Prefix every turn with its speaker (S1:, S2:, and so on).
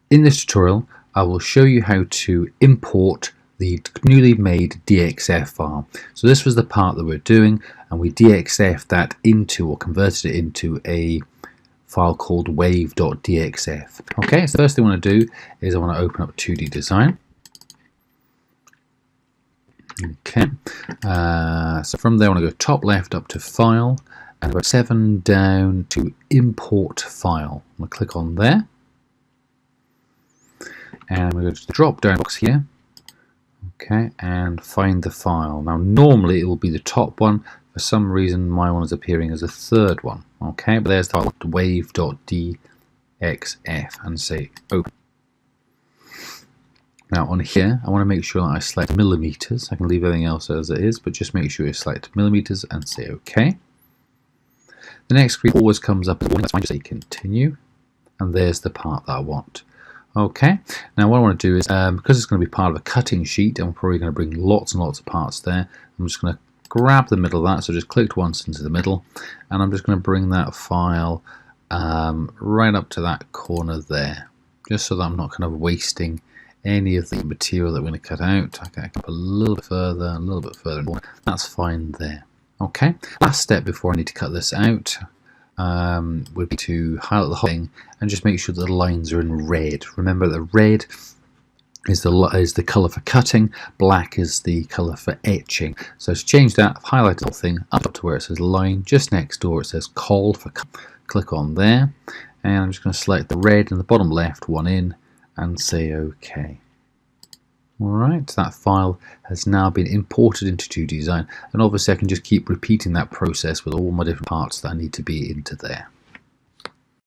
S1: In this tutorial, I will show you how to import the newly made DXF file. So this was the part that we're doing, and we DXF that into, or converted it into, a file called wave.dxf. Okay, so the first thing I want to do is I want to open up 2D Design. Okay, so from there I want to go top left up to File, and about 7 down to Import File. I'm going to click on there, and I'm going to go to the drop down box here. Okay, and find the file. Now normally it will be the top one. For some reason my one is appearing as a third one. Okay, but there's the file, wave.dxf, and say open. Now on here I want to make sure that I select millimeters. I can leave everything else as it is, but just make sure you select millimeters and say OK. The next screen always comes up as one. That's fine, just say continue, and there's the part that I want. Okay, now what I want to do is, because it's going to be part of a cutting sheet, and we're probably going to bring lots and lots of parts there, I'm just going to grab the middle of that, so just click once into the middle, and I'm just going to bring that file right up to that corner there, just so that I'm not kind of wasting any of the material that we're going to cut out. I can up a little bit further, that's fine there. Okay, last step before I need to cut this out would be to highlight the whole thing and just make sure that the lines are in red. Remember that red is the colour for cutting, black is the colour for etching. So to change that, I've highlighted the whole thing up to where it says line. Just next door it says call for cut. Click on there, and I'm just going to select the red in the bottom left one in and say OK. Alright, that file has now been imported into 2D Design, and obviously I can just keep repeating that process with all my different parts that I need to be into there.